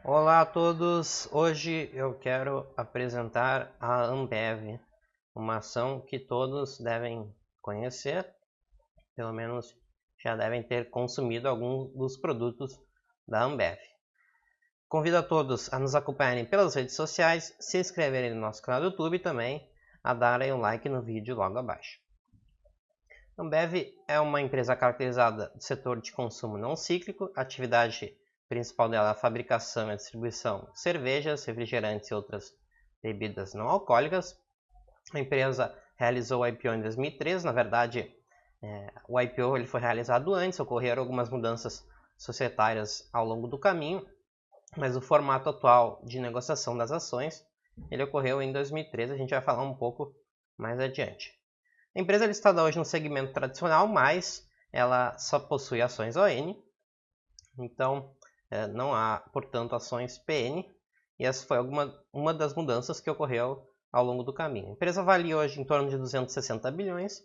Olá a todos! Hoje eu quero apresentar a Ambev, uma ação que todos devem conhecer, pelo menos já devem ter consumido algum dos produtos da Ambev. Convido a todos a nos acompanharem pelas redes sociais, se inscreverem no nosso canal do YouTube e também a darem um like no vídeo logo abaixo. A Ambev é uma empresa caracterizada do setor de consumo não cíclico, atividade principal dela é a fabricação e a distribuição de cervejas, refrigerantes e outras bebidas não alcoólicas. A empresa realizou o IPO em 2013, na verdade o IPO ele foi realizado antes, ocorreram algumas mudanças societárias ao longo do caminho, mas o formato atual de negociação das ações ele ocorreu em 2013, a gente vai falar um pouco mais adiante. A empresa é listada hoje no segmento tradicional, mas ela só possui ações ON, então não há, portanto, ações PN, e essa foi uma das mudanças que ocorreu ao longo do caminho. A empresa valia hoje em torno de 260 bilhões,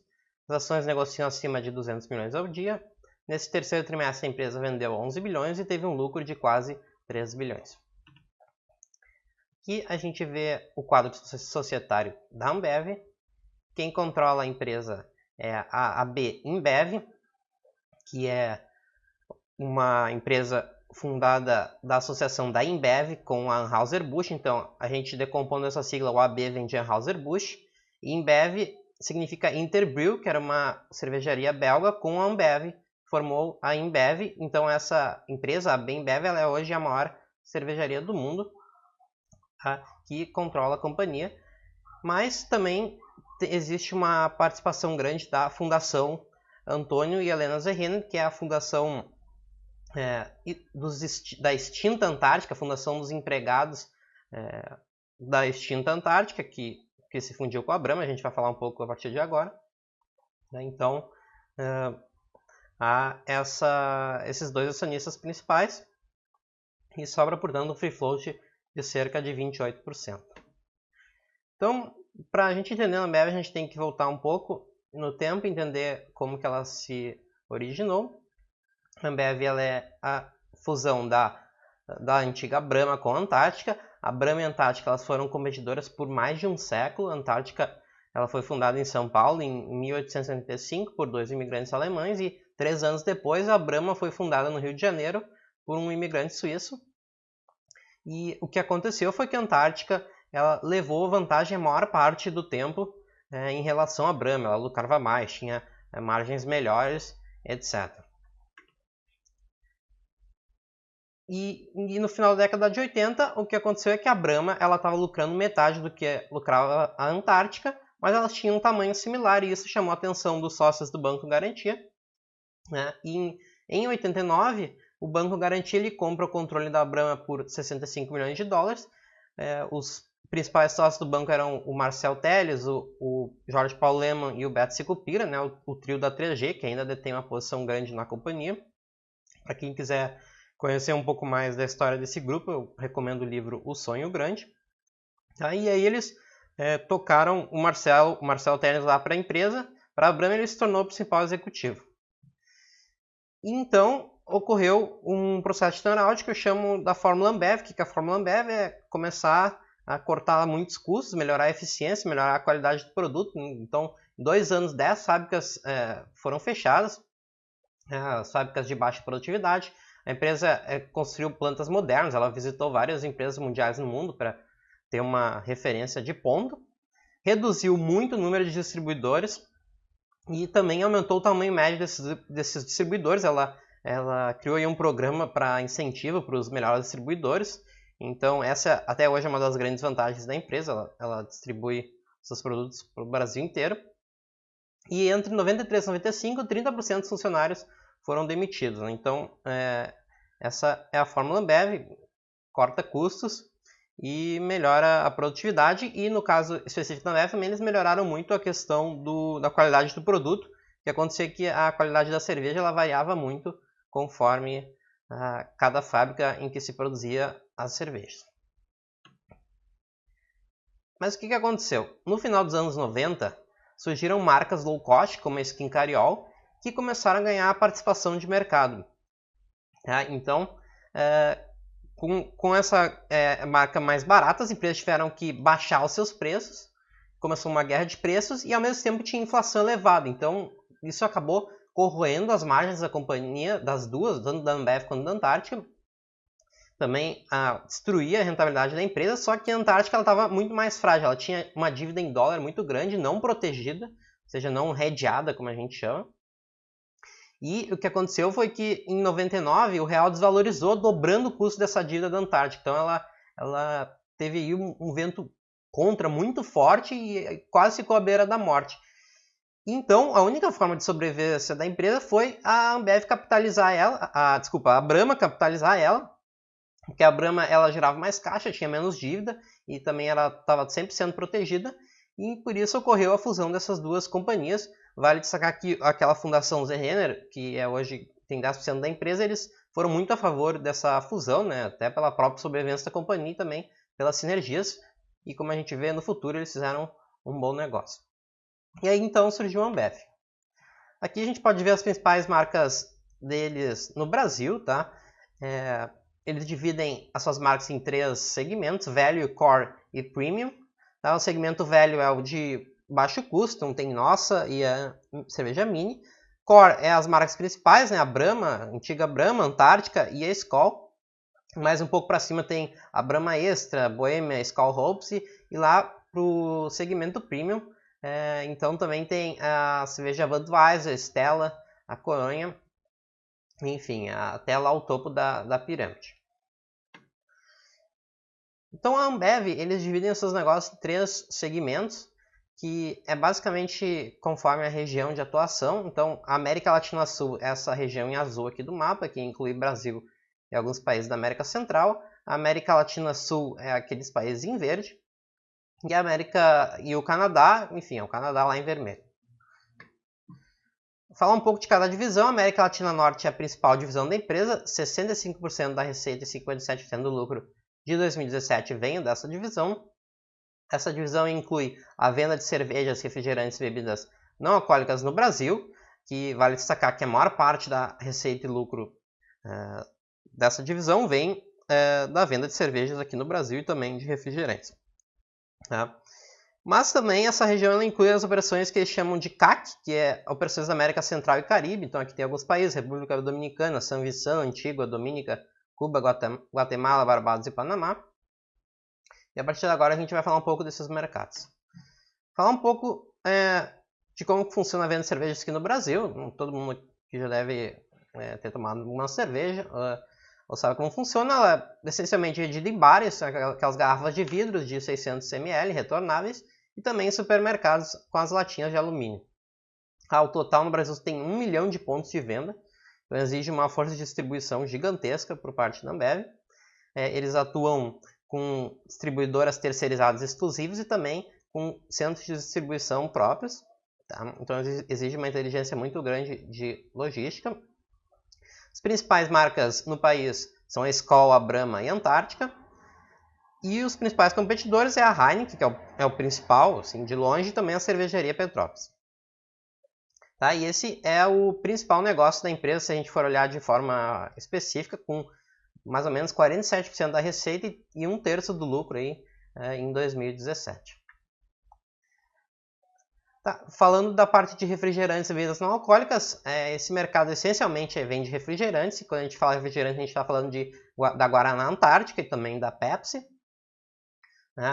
as ações negociam acima de 200 milhões ao dia. Nesse terceiro trimestre, a empresa vendeu 11 bilhões e teve um lucro de quase 3 bilhões. Aqui a gente vê o quadro societário da Ambev. Quem controla a empresa é a AB InBev, que é uma empresa fundada da associação da InBev com a Anheuser-Busch. Então, a gente decompondo essa sigla, o AB vem de Anheuser-Busch. E InBev significa Interbrew, que era uma cervejaria belga, com a Ambev, formou a InBev. Então, essa empresa, a AB InBev, ela é hoje a maior cervejaria do mundo, que controla a companhia. Mas também existe uma participação grande da Fundação Antônio e Helena Zerrina, que é a fundação da extinta Antártica, a fundação dos empregados da extinta Antártica, que se fundiu com a Brahma, a gente vai falar um pouco a partir de agora. Então, há esses dois acionistas principais e sobra, portanto, um free float de cerca de 28%. Então, para a gente entender a Ambev, a gente tem que voltar um pouco no tempo, entender como que ela se originou. A Ambev ela é a fusão da antiga Brahma com a Antártica. A Brahma e a Antártica elas foram competidoras por mais de um século. A Antártica ela foi fundada em São Paulo em 1875 por dois imigrantes alemães e 3 anos depois a Brahma foi fundada no Rio de Janeiro por um imigrante suíço. E o que aconteceu foi que a Antártica ela levou vantagem a maior parte do tempo em relação à Brahma. Ela lucrava mais, tinha margens melhores, etc. E no final da década de 80, o que aconteceu é que a Brahma estava lucrando metade do que lucrava a Antártica, mas elas tinham um tamanho similar e isso chamou a atenção dos sócios do Banco Garantia. E em 89, o Banco Garantia ele compra o controle da Brahma por 65 milhões de dólares. Os principais sócios do banco eram o Marcel Telles, o Jorge Paulo Lemann e o Beto Sicupira, o trio da 3G, que ainda detém uma posição grande na companhia. Para quem quiser conhecer um pouco mais da história desse grupo, eu recomendo o livro O Sonho Grande. E aí eles tocaram o Marcel Telles lá para a empresa. Para a Brahma ele se tornou o principal executivo. E então ocorreu um processo de turnaround que eu chamo da Fórmula Ambev, que a Fórmula Ambev é começar a cortar muitos custos, melhorar a eficiência, melhorar a qualidade do produto. Então, em 2 anos, 10 fábricas foram fechadas, as fábricas de baixa produtividade. A empresa construiu plantas modernas, ela visitou várias empresas mundiais no mundo para ter uma referência de ponto, reduziu muito o número de distribuidores e também aumentou o tamanho médio desses distribuidores. Ela criou aí um programa para incentivo para os melhores distribuidores. Então essa até hoje é uma das grandes vantagens da empresa, ela distribui seus produtos para o Brasil inteiro. E entre 93 e 95, 30% dos funcionários foram demitidos. Então essa é a Fórmula Ambev, corta custos e melhora a produtividade. E no caso específico da Ambev também eles melhoraram muito a questão da qualidade do produto, que acontecia que a qualidade da cerveja ela variava muito conforme cada fábrica em que se produzia as cervejas. Mas o que aconteceu? No final dos anos 90, surgiram marcas low cost, como a Skin Cariol, que começaram a ganhar participação de mercado. Então, Com essa marca mais barata, as empresas tiveram que baixar os seus preços, começou uma guerra de preços e ao mesmo tempo tinha inflação elevada. Então isso acabou corroendo as margens da companhia, das duas, tanto da Ambev quanto da Antártica. Também destruía a rentabilidade da empresa, só que a Antártica estava muito mais frágil. Ela tinha uma dívida em dólar muito grande, não protegida, ou seja, não hedgeada, como a gente chama. E o que aconteceu foi que em 99 o real desvalorizou, dobrando o custo dessa dívida da Antártica. Então ela teve aí um vento contra muito forte e quase ficou à beira da morte. Então a única forma de sobrevivência da empresa foi a Ambev capitalizar ela, a Brahma capitalizar ela, porque a Brahma ela gerava mais caixa, tinha menos dívida e também ela estava sempre sendo protegida, e por isso ocorreu a fusão dessas duas companhias. Vale destacar que aquela fundação Zé Renner, que hoje tem 10% da empresa, eles foram muito a favor dessa fusão, né? Até pela própria sobrevivência da companhia e também pelas sinergias, e como a gente vê no futuro eles fizeram um bom negócio. E aí então surgiu a Ambev. Aqui a gente pode ver as principais marcas deles no Brasil, tá? Eles dividem as suas marcas em 3 segmentos: Value, Core e Premium. Tá? O segmento Value é o de baixo custo, então tem nossa e a cerveja Mini. Core é as marcas principais, né? A Brahma, a antiga Brahma, Antártica e a Skol. Mais um pouco para cima tem a Brahma Extra, Bohemia, Skol Hops, e lá para o segmento Premium, então também tem a cerveja Budweiser, Stella, a Corona, enfim, até lá o topo da pirâmide. Então a Ambev, eles dividem os seus negócios em 3 segmentos, que é basicamente conforme a região de atuação. Então a América Latina Sul é essa região em azul aqui do mapa, que inclui Brasil e alguns países da América Central. A América Latina Sul é aqueles países em verde. E a América e o Canadá, enfim, é o Canadá lá em vermelho. Falar um pouco de cada divisão. A América Latina Norte é a principal divisão da empresa, 65% da receita e 57% do lucro de 2017 vem dessa divisão. Essa divisão inclui a venda de cervejas, refrigerantes e bebidas não alcoólicas no Brasil, que vale destacar que a maior parte da receita e lucro dessa divisão vem da venda de cervejas aqui no Brasil e também de refrigerantes. Tá? Mas também essa região ela inclui as operações que eles chamam de CAC, que é Operações da América Central e Caribe. Então aqui tem alguns países: República Dominicana, São Vicente, Antigua, Dominica, Cuba, Guatemala, Barbados e Panamá. E a partir de agora a gente vai falar um pouco desses mercados. Falar um pouco de como funciona a venda de cervejas aqui no Brasil. Todo mundo que já deve ter tomado uma cerveja ou sabe como funciona. Ela é essencialmente vendida em bares, aquelas garrafas de vidro de 600 ml retornáveis, e também em supermercados com as latinhas de alumínio. Ao total, no Brasil tem 1 milhão de pontos de venda, então exige uma força de distribuição gigantesca por parte da Ambev. Eles atuam com distribuidoras terceirizadas exclusivas e também com centros de distribuição próprios. Tá? Então exige uma inteligência muito grande de logística. As principais marcas no país são a Skol, a Brahma e a Antártica. E os principais competidores é a Heineken, que é o principal, assim, de longe, e também a cervejaria Petrópolis. Tá? E esse é o principal negócio da empresa, se a gente for olhar de forma específica, com mais ou menos 47% da receita e 1/3 do lucro aí, em 2017. Tá, falando da parte de refrigerantes e bebidas não alcoólicas, esse mercado essencialmente vende refrigerantes. E quando a gente fala refrigerante, a gente está falando da Guaraná Antártica e também da Pepsi. Né?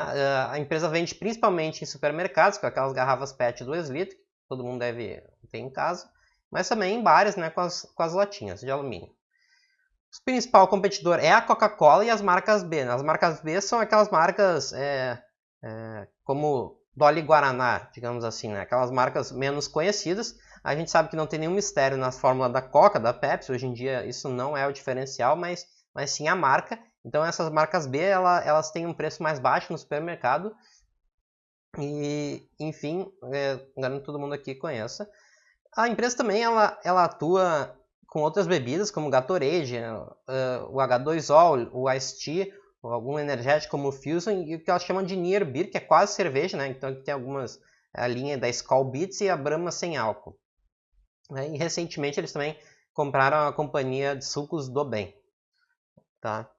A empresa vende principalmente em supermercados, com aquelas garrafas PET 2 litros, que todo mundo deve ter em casa, mas também em bares, né, com as latinhas de alumínio. O principal competidor é a Coca-Cola e as marcas B. As marcas B são aquelas marcas como Dolly Guaraná, digamos assim, né? Aquelas marcas menos conhecidas. A gente sabe que não tem nenhum mistério na fórmula da Coca, da Pepsi. Hoje em dia isso não é o diferencial, mas sim a marca. Então essas marcas B, elas têm um preço mais baixo no supermercado. E, enfim, garanto que todo mundo aqui conheça. A empresa também ela atua com outras bebidas, como o Gatorade, o H2O, o Iced Tea, ou algum energético como o Fusion, e o que elas chamam de Near Beer, que é quase cerveja, né? Então aqui tem algumas, a linha da Skol Beats e a Brahma sem álcool. E recentemente eles também compraram a companhia de sucos do Bem. Tá?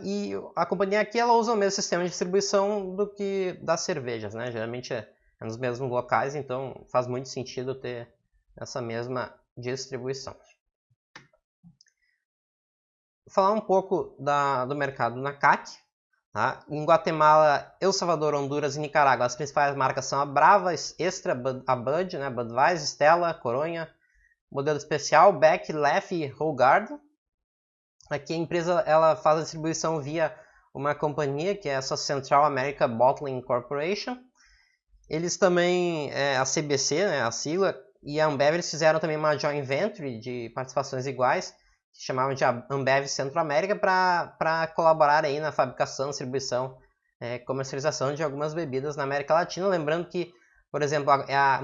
E a companhia aqui ela usa o mesmo sistema de distribuição do que das cervejas, né? Geralmente é nos mesmos locais, então faz muito sentido ter essa mesma distribuição. Vou falar um pouco do mercado na CAC. Tá? Em Guatemala, El Salvador, Honduras e Nicarágua, as principais marcas são a Brava, Extra, a Bud, né? Budweiser, Stella, Coronha, modelo especial, Beck, Leffe e Hoegaarden. Aqui a empresa ela faz a distribuição via uma companhia que é a Central America Bottling Corporation. Eles também, a CBC, né, a sigla, e a Ambev eles fizeram também uma joint venture de participações iguais, que chamavam de Ambev Centro-América, para colaborar aí na fabricação, distribuição, comercialização de algumas bebidas na América Latina. Lembrando que, por exemplo,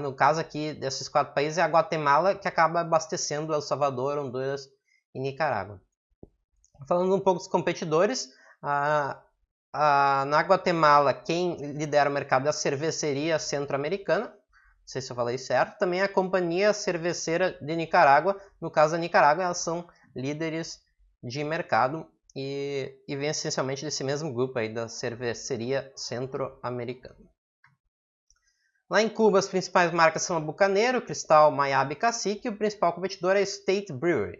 no caso aqui desses 4 países, é a Guatemala que acaba abastecendo El Salvador, Honduras e Nicarágua. Falando um pouco dos competidores, na Guatemala, quem lidera o mercado é a Cerveceria Centro-Americana, não sei se eu falei certo, também a Companhia Cerveceira de Nicarágua, no caso da Nicarágua, elas são líderes de mercado e vem essencialmente desse mesmo grupo aí da Cerveceria Centro-Americana. Lá em Cuba, as principais marcas são a Bucaneiro, Cristal, Mayab e Cacique, e o principal competidor é a State Brewery.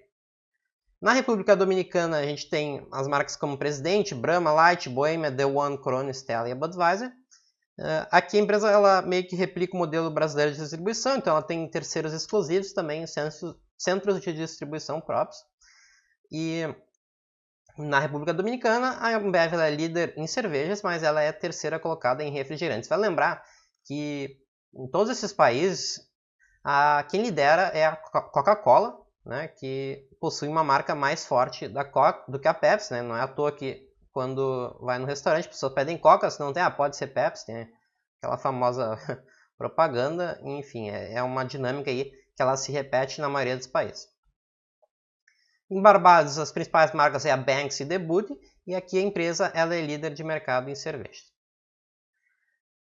Na República Dominicana, a gente tem as marcas como Presidente, Brahma, Light, Bohemia, The One, Corona, Stella e a Budweiser. Aqui a empresa ela meio que replica o modelo brasileiro de distribuição, então ela tem terceiros exclusivos também, centros de distribuição próprios. E na República Dominicana, a Ambev ela é líder em cervejas, mas ela é a terceira colocada em refrigerantes. Vai lembrar que em todos esses países, quem lidera é a Coca-Cola, né, que possui uma marca mais forte da Coca do que a Pepsi, né? Não é à toa que quando vai no restaurante, as pessoas pedem Coca, se não tem, pode ser Pepsi, tem aquela famosa propaganda, enfim, é uma dinâmica aí que ela se repete na maioria dos países. Em Barbados, as principais marcas é a Banks e The Bud, e aqui a empresa ela é líder de mercado em cervejas.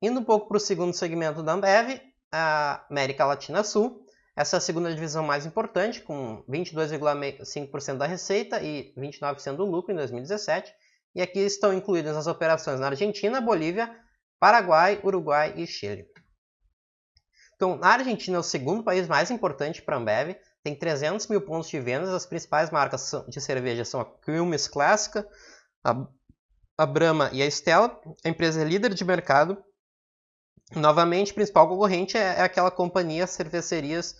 Indo um pouco para o segundo segmento da Ambev, a América Latina Sul. Essa é a segunda divisão mais importante, com 22,5% da receita e 29% do lucro em 2017. E aqui estão incluídas as operações na Argentina, Bolívia, Paraguai, Uruguai e Chile. Então, na Argentina é o segundo país mais importante para a Ambev, tem 300 mil pontos de vendas, as principais marcas de cerveja são a Quilmes Clássica, a Brahma e a Stella. A empresa é líder de mercado. Novamente, o principal concorrente é aquela companhia Cervecerias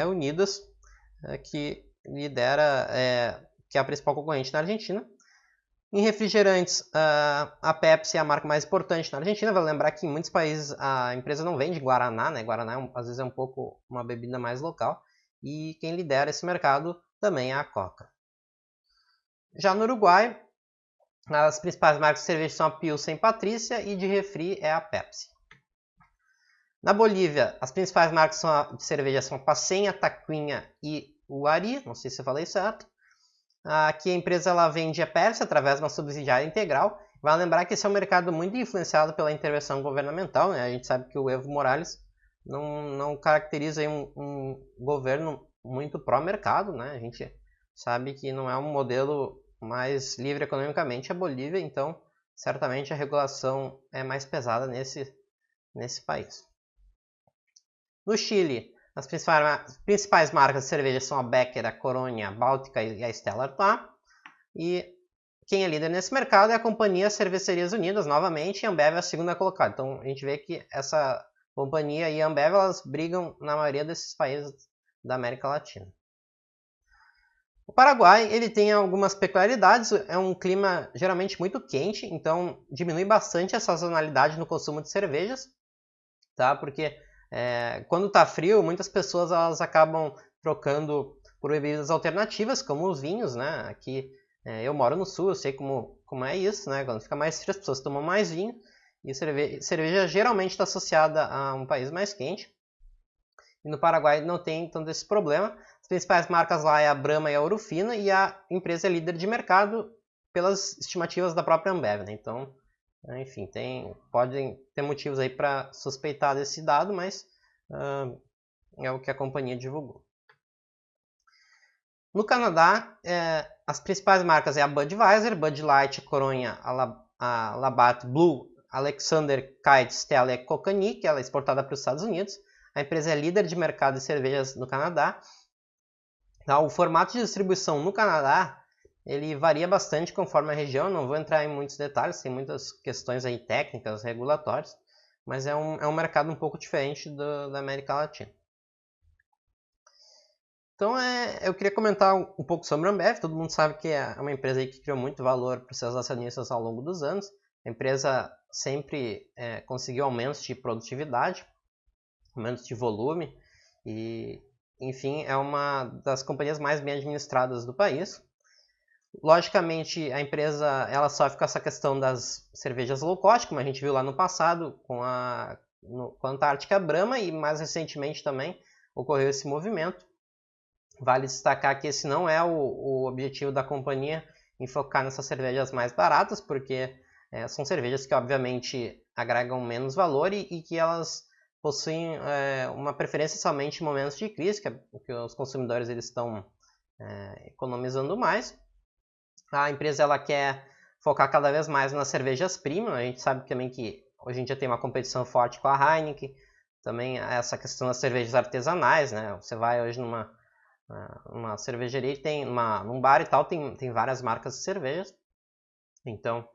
Unidas, que lidera, que é a principal concorrente na Argentina. Em refrigerantes, a Pepsi é a marca mais importante na Argentina. Vale lembrar que em muitos países a empresa não vende Guaraná, né? Guaraná às vezes é um pouco uma bebida mais local. E quem lidera esse mercado também é a Coca. Já no Uruguai, as principais marcas de cerveja são a Pilsen e Patrícia, e de refri é a Pepsi. Na Bolívia, as principais marcas de cerveja são a Paceña, Taquinha e Uari, não sei se eu falei certo. Aqui a empresa ela vende a Pepsi através de uma subsidiária integral. Vale lembrar que esse é um mercado muito influenciado pela intervenção governamental, né? A gente sabe que o Evo Morales não caracteriza um governo muito pró-mercado, né? A gente sabe que não é um modelo mais livre economicamente a Bolívia, então certamente a regulação é mais pesada nesse país. No Chile, as principais marcas de cerveja são a Becker, a Corona, a Báltica e a Stella Artois. E quem é líder nesse mercado é a Companhia Cervecerias Unidas, novamente, e a Ambev é a segunda colocada. Então a gente vê que essa companhia e a Ambev elas brigam na maioria desses países da América Latina. O Paraguai ele tem algumas peculiaridades, é um clima geralmente muito quente, então diminui bastante a sazonalidade no consumo de cervejas, tá? Porque quando está frio, muitas pessoas elas acabam trocando por bebidas alternativas, como os vinhos, né? Aqui eu moro no sul, eu sei como é isso, né? Quando fica mais frio, as pessoas tomam mais vinho, e cerveja geralmente está associada a um país mais quente. E no Paraguai não tem tanto esse problema. As principais marcas lá é a Brahma e a Ouro Fino, e a empresa é líder de mercado pelas estimativas da própria Ambev, né? Então, enfim, podem ter motivos aí para suspeitar desse dado, mas é o que a companhia divulgou. No Canadá, as principais marcas é a Budweiser, Bud Light, Coronha, a Labatt Blue, Alexander Keith, Stella e Kokanee, que ela é exportada para os Estados Unidos. A empresa é líder de mercado de cervejas no Canadá. O formato de distribuição no Canadá ele varia bastante conforme a região. Não vou entrar em muitos detalhes, tem muitas questões aí técnicas, regulatórias, mas é um mercado um pouco diferente da América Latina. Então eu queria comentar um pouco sobre a Ambev. Todo mundo sabe que é uma empresa aí que criou muito valor para os seus acionistas ao longo dos anos. A empresa sempre conseguiu aumentos de produtividade, aumentos de volume e, enfim, é uma das companhias mais bem administradas do país. Logicamente, a empresa ela sofre com essa questão das cervejas low cost, como a gente viu lá no passado com a Antártica Brahma, e mais recentemente também ocorreu esse movimento. Vale destacar que esse não é o objetivo da companhia em focar nessas cervejas mais baratas, porque são cervejas que obviamente agregam menos valor e que elas possuem uma preferência somente em momentos de crise, que os consumidores eles estão economizando mais. A empresa ela quer focar cada vez mais nas cervejas premium. A gente sabe também que hoje em dia tem uma competição forte com a Heineken, também essa questão das cervejas artesanais, né? Você vai hoje numa cervejaria, num bar e tal, tem várias marcas de cervejas. Então,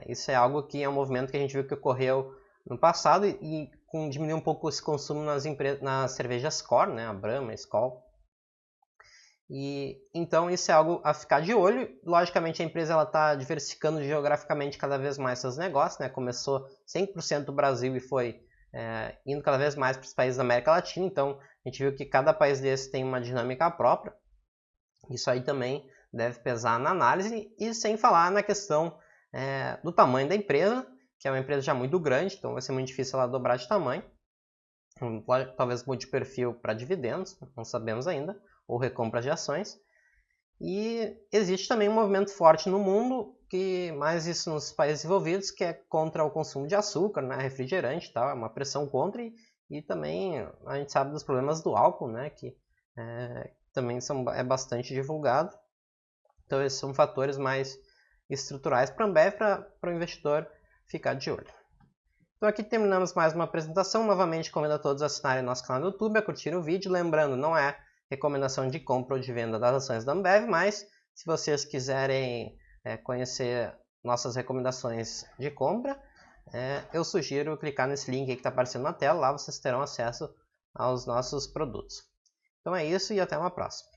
isso é algo que é um movimento que a gente viu que ocorreu no passado e diminuiu um pouco esse consumo nas cervejas core, né? A Brahma, a Skol. E então isso é algo a ficar de olho. Logicamente a empresa está diversificando geograficamente cada vez mais seus negócios, né? Começou 100% do Brasil e foi indo cada vez mais para os países da América Latina. Então a gente viu que cada país desse tem uma dinâmica própria. Isso aí também deve pesar na análise, e sem falar na questão do tamanho da empresa, que é uma empresa já muito grande, então vai ser muito difícil ela dobrar de tamanho. Talvez mude perfil para dividendos, não sabemos ainda, ou recompra de ações. E existe também um movimento forte no mundo, que mais isso nos países desenvolvidos, que é contra o consumo de açúcar, né, refrigerante e tal, é uma pressão contra, e também a gente sabe dos problemas do álcool, né, que também é bastante divulgado. Então esses são fatores mais estruturais para a Ambev, para o investidor ficar de olho. Então aqui terminamos mais uma apresentação. Novamente convido a todos a assinarem nosso canal no YouTube, a curtir o vídeo. Lembrando, não é recomendação de compra ou de venda das ações da Ambev, mas se vocês quiserem conhecer nossas recomendações de compra, eu sugiro clicar nesse link que está aparecendo na tela. Lá vocês terão acesso aos nossos produtos. Então é isso e até uma próxima.